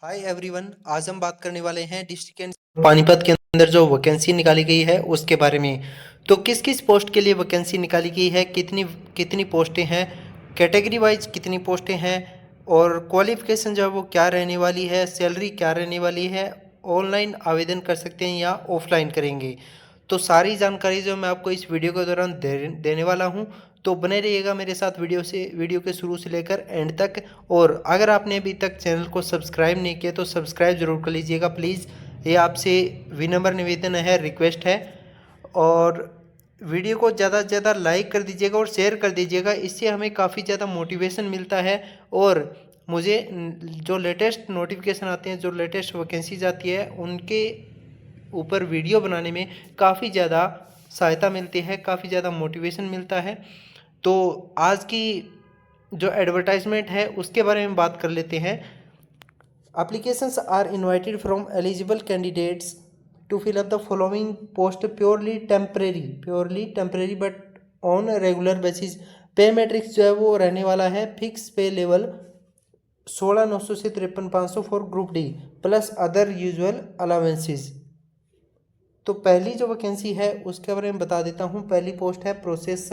Hi everyone, आज हम बात करने वाले हैं डिस्ट्रिक्ट एंड पानीपत के अंदर जो वैकेंसी निकाली गई है उसके बारे में। तो किस किस पोस्ट के लिए वैकेंसी निकाली गई है, कितनी कितनी पोस्टें हैं, कैटेगरी वाइज कितनी पोस्टें हैं और क्वालिफिकेशन जो है वो क्या रहने वाली है, सैलरी क्या रहने वाली है, ऑनलाइन आवेदन कर सकते हैं या ऑफलाइन करेंगे। तो सारी जानकारी जो मैं आपको इस वीडियो के दौरान देने वाला हूँ। तो बने रहिएगा मेरे साथ वीडियो के शुरू से लेकर एंड तक। और अगर आपने अभी तक चैनल को सब्सक्राइब नहीं किया तो सब्सक्राइब ज़रूर कर लीजिएगा प्लीज़, ये आपसे विनम्र निवेदन है, रिक्वेस्ट है। और वीडियो को ज़्यादा से ज़्यादा लाइक कर दीजिएगा और शेयर कर दीजिएगा, इससे हमें काफ़ी ज़्यादा मोटिवेशन मिलता है। और मुझे जो लेटेस्ट नोटिफिकेशन आते हैं, जो लेटेस्ट वैकेंसीज आती है, उनके ऊपर वीडियो बनाने में काफ़ी ज़्यादा सहायता मिलती है, काफ़ी ज़्यादा मोटिवेशन मिलता है। तो आज की जो एडवर्टाइजमेंट है उसके बारे में बात कर लेते हैं। Applications are invited from eligible candidates to fill up the following post purely temporary but on regular basis. Pay matrix जो है वो रहने वाला है फिक्स पे लेवल 16,900 से 53,500 for group D plus other usual allowances. तो पहली जो वैकेंसी है उसके बारे में बता देता हूँ। पहली पोस्ट है प्रोसेस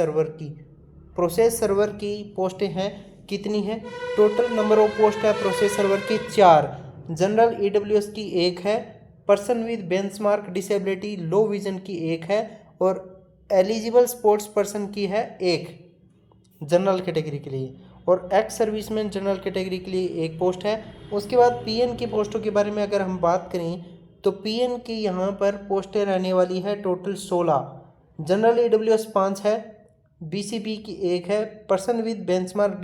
सर्वर की पोस्टें हैं। कितनी है? टोटल नंबर ऑफ पोस्ट है प्रोसेस सर्वर की 4। जनरल ईडब्ल्यूएस की 1 है, person with benchmark disability low vision की 1 है और एलिजिबल स्पोर्ट्स पर्सन की है 1 जनरल कैटेगरी के लिए। और एक्स सर्विसमैन जनरल कैटेगरी के लिए 1 पोस्ट है। उसके बाद पीएन की पोस्टों के बारे में अगर हम बात करें तो पीएन की यहाँ पर पोस्टें रहने वाली है टोटल 16। जनरल ईडब्ल्यूएस 5 है, बीसीबी की 1 है, पर्सन विद बेंचमार्क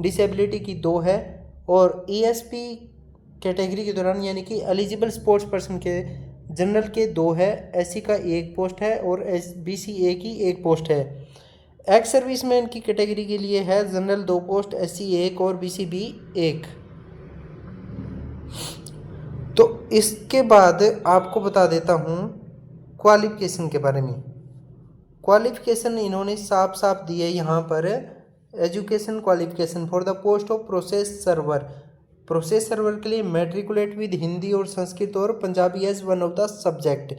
डिसेबिलिटी की 2 है और ईएसपी कैटेगरी के दौरान यानी कि एलिजिबल स्पोर्ट्स पर्सन के जनरल के 2 है, एससी का 1 पोस्ट है और बीसीए की 1 पोस्ट है। एक्स सर्विसमैन की कैटेगरी के लिए है जनरल 2 पोस्ट, एससी 1 और बीसीबी 1। तो इसके बाद आपको बता देता हूँ क्वालिफिकेशन के बारे में। क्वालिफिकेशन इन्होंने साफ साफ दी है यहाँ पर। Education qualification for the post of process server के लिए मैट्रिकुलेट विद हिंदी और संस्कृत और Punjabi as one of the subject.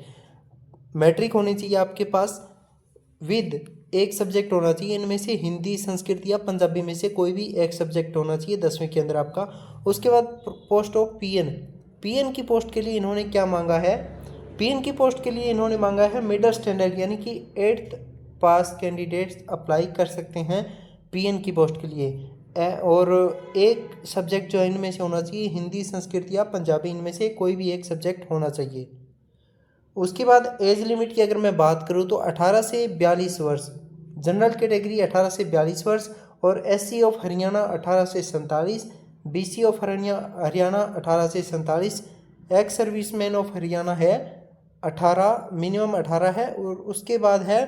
Matric होनी चाहिए आपके पास, विद एक सब्जेक्ट होना चाहिए, इनमें से हिंदी, संस्कृत या पंजाबी में से कोई भी एक सब्जेक्ट होना चाहिए 10वीं के अंदर आपका। उसके बाद पोस्ट ऑफ पीएन की पोस्ट के लिए इन्होंने क्या मांगा है? पीएन की पोस्ट के लिए इन्होंने मांगा है मिडिल स्टैंडर्ड यानी कि 8th पास कैंडिडेट्स अप्लाई कर सकते हैं पीएन की पोस्ट के लिए। और एक सब्जेक्ट जो इनमें से होना चाहिए हिंदी, संस्कृत या पंजाबी, इनमें से कोई भी एक सब्जेक्ट होना चाहिए। उसके बाद एज लिमिट की अगर मैं बात करूँ तो 18 से 42 वर्ष, जनरल कैटेगरी 18 से 42 वर्ष और एससी ऑफ हरियाणा 18 से 47, बीसी ऑफ हरियाणा 18 से 47, एक्स सर्विसमैन ऑफ हरियाणा है 18, मिनिमम 18 है। और उसके बाद है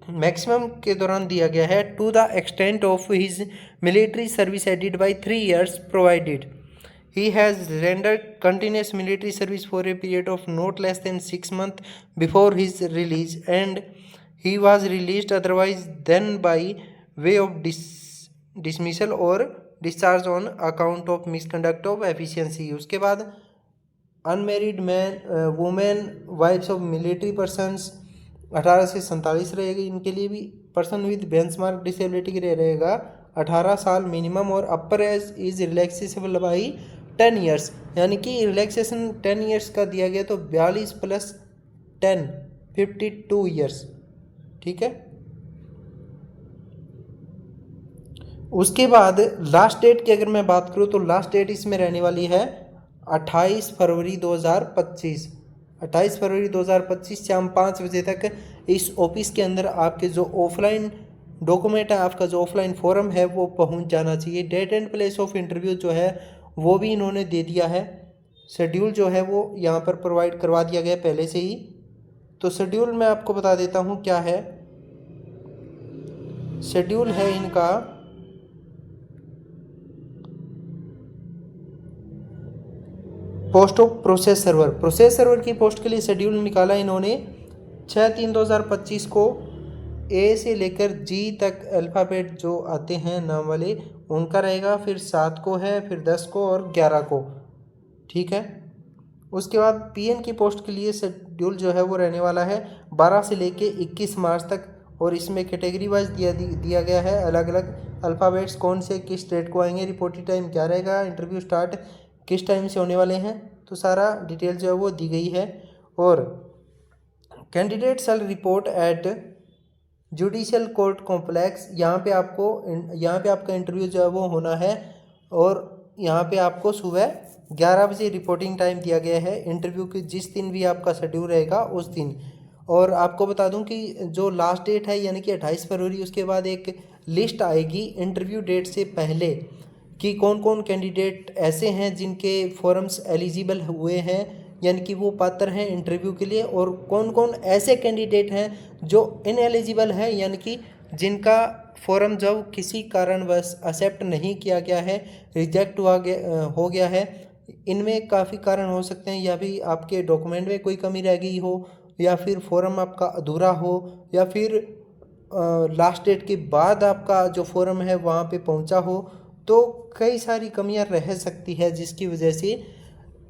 मैक्सिमम के दौरान दिया गया है to the extent of his military service added by 3 years provided he has rendered continuous military service for a period of not less than 6 months before his release and he was released otherwise than by way of dismissal or discharge on account of misconduct of efficiency। उसके बाद unmarried man women wifes of military persons 18 से 47 रहेगी, इनके लिए भी। Person with benchmark disability के लिए रहेगा 18 साल मिनिमम और अपर as is relaxable by 10 years यानी कि रिलैक्सेशन 10 years का दिया गया तो 42 + 10 52 years, ठीक है। उसके बाद लास्ट डेट की अगर मैं बात करूँ तो लास्ट डेट इसमें रहने वाली है 28 फरवरी 2025। 28 फरवरी 2025 शाम 5 बजे तक इस ऑफिस के अंदर आपके जो ऑफलाइन डॉक्यूमेंट है, आपका जो ऑफलाइन फॉर्म है वो पहुंच जाना चाहिए। Date and place of interview जो है वो भी इन्होंने दे दिया है। शेड्यूल जो है वो यहाँ पर प्रोवाइड करवा दिया गया पहले से ही। तो शेड्यूल मैं आपको बता देता हूँ क्या है। शेड्यूल है इनका पोस्ट ऑफ प्रोसेस सर्वर की पोस्ट के लिए शेड्यूल निकाला इन्होंने 6/3/2025 को। ए से लेकर जी तक अल्फ़ाबेट जो आते हैं नाम वाले उनका रहेगा, फिर 7 को है, फिर 10 को और 11 को। ठीक है। उसके बाद पीएन की पोस्ट के लिए शेड्यूल जो है वो रहने वाला है 12 से लेके 21 मार्च तक, और इसमें कैटेगरी वाइज दिया गया है अलग अलग अल्फ़ाबेट्स कौन से किस स्टेट को आएंगे, रिपोर्टिंग टाइम क्या रहेगा, इंटरव्यू स्टार्ट किस टाइम से होने वाले हैं, तो सारा डिटेल जो है वो दी गई है। और कैंडिडेट शैल report eight judicial court complex, यहाँ पे आपका इंटरव्यू जो है वो होना है, और यहाँ पे आपको सुबह 11 बजे रिपोर्टिंग टाइम दिया गया है। इंटरव्यू की जिस दिन भी आपका शेड्यूल रहेगा उस दिन। और आपको बता दूं कि जो लास्ट डेट है यानी कि 28 फरवरी, उसके बाद एक लिस्ट आएगी इंटरव्यू डेट से पहले कि कौन कौन कैंडिडेट ऐसे हैं जिनके फॉर्म्स एलिजिबल हुए हैं, यानी कि वो पात्र हैं इंटरव्यू के लिए, और कौन कौन ऐसे कैंडिडेट हैं जो इनएलिजिबल हैं, यानी कि जिनका फॉर्म जब किसी कारणवश एक्सेप्ट नहीं किया गया है, रिजेक्ट हो गया है। इनमें काफ़ी कारण हो सकते हैं, या भी आपके डॉक्यूमेंट में कोई कमी रह गई हो, या फिर फॉर्म आपका अधूरा हो, या फिर लास्ट डेट के बाद आपका जो फॉर्म है वहाँ पे पहुँचा हो। तो कई सारी कमियां रह सकती है जिसकी वजह से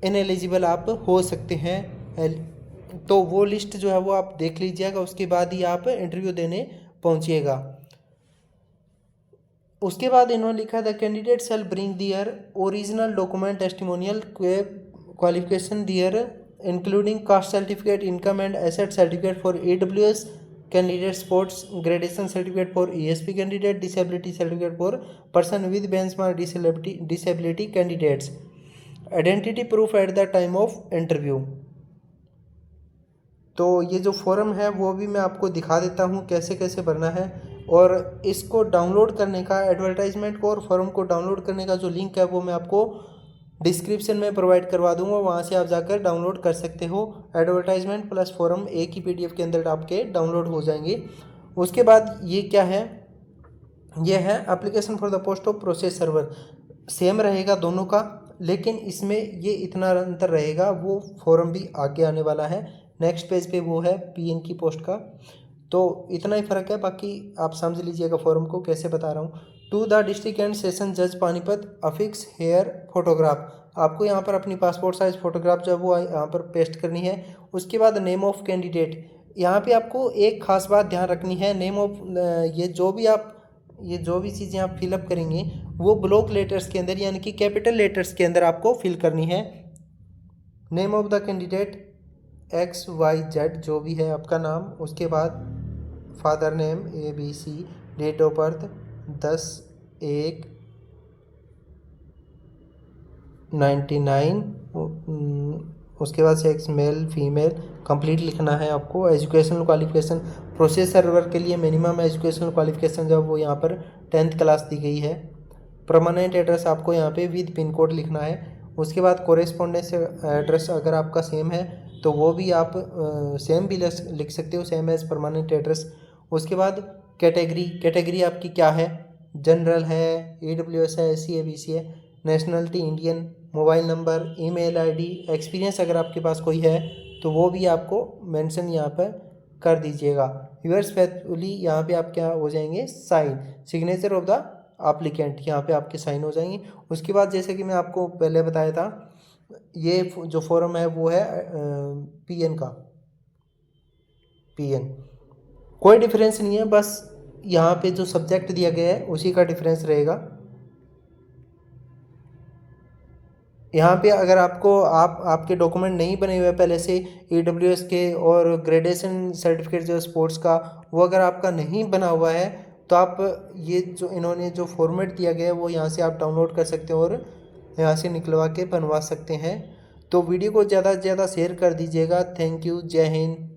इनएलिजिबल आप हो सकते हैं। तो वो लिस्ट जो है वो आप देख लीजिएगा, उसके बाद ही आप इंटरव्यू देने पहुंचिएगा। उसके बाद इन्होंने लिखा the candidate shall bring their original document testimonial qualification their including caste certificate, income and asset certificate for AWS candidate, sports graduation certificate for ESP candidate, disability certificate for person with benchmark disability candidates, identity proof at the time of interview. तो ये जो form है वो भी मैं आपको दिखा देता हूँ कैसे कैसे भरना है, और इसको डाउनलोड करने का, एडवर्टाइजमेंट को और फॉर्म को डाउनलोड करने का जो लिंक है वो मैं आपको डिस्क्रिप्शन में प्रोवाइड करवा दूंगा, वहाँ से आप जाकर डाउनलोड कर सकते हो। एडवर्टाइजमेंट प्लस फॉर्म एक ही PDF के अंदर आपके डाउनलोड हो जाएंगे। उसके बाद ये क्या है, ये है application for the post of process server. Same रहेगा दोनों का, लेकिन इसमें ये इतना अंतर रहेगा, वो फॉर्म भी आगे आने वाला है नेक्स्ट पेज पे, वो है PN की पोस्ट का। तो इतना ही फ़र्क है, बाकी आप समझ लीजिएगा फॉर्म को कैसे बता रहा हूँ। To the district and session जज पानीपत अफिक्स हेयर फोटोग्राफ, आपको यहाँ पर अपनी पासपोर्ट साइज फोटोग्राफ जो है वो यहाँ पर पेस्ट करनी है। उसके बाद नेम ऑफ कैंडिडेट, यहाँ पे आपको एक खास बात ध्यान रखनी है, नेम ऑफ ये जो भी चीज़ें आप फिलअप करेंगे वो ब्लॉक लेटर्स के अंदर यानी कि कैपिटल लेटर्स के अंदर आपको फिल करनी है। Name of the candidate XYZ जो भी है आपका नाम, उसके बाद father name ABC, date of birth 10/1/99, उसके बाद सेक्स मेल फीमेल कंप्लीट लिखना है आपको। एजुकेशनल क्वालिफिकेशन, प्रोसेस सर्वर के लिए मिनिमम एजुकेशनल क्वालिफिकेशन जो वो यहाँ पर 10th क्लास दी गई है। परमानेंट एड्रेस आपको यहाँ पे विद पिन कोड लिखना है। उसके बाद कोरेस्पोंडेंस एड्रेस अगर आपका सेम है तो वो भी आप सेम भी लिख सकते हो, सेम एज परमानेंट एड्रेस। उसके बाद कैटेगरी आपकी क्या है, जनरल है, AWS है, SC है, BC है, nationality Indian, mobile number, email ID, experience अगर आपके पास कोई है तो वो भी आपको मेंशन यहाँ पर कर दीजिएगा। यूअर्स फेथफुली यहाँ पे आप क्या हो जाएंगे, sign, signature of the applicant, यहाँ पे आपके साइन हो जाएंगे। उसके बाद जैसे कि मैं आपको पहले बताया था, ये जो फॉर्म है वो है PN का, PN कोई डिफरेंस नहीं है, बस यहाँ पे जो सब्जेक्ट दिया गया है उसी का डिफरेंस रहेगा। यहाँ पे अगर आपके डॉक्यूमेंट नहीं बने हुए पहले से AWS के, और ग्रेजुएशन सर्टिफिकेट जो स्पोर्ट्स का वो अगर आपका नहीं बना हुआ है, तो आप ये जो इन्होंने जो फॉर्मेट दिया गया है वो यहाँ से आप डाउनलोड कर सकते हो और यहाँ से निकलवा के बनवा सकते हैं। तो वीडियो को ज़्यादा से ज़्यादा शेयर कर दीजिएगा। थैंक यू, जय हिंद।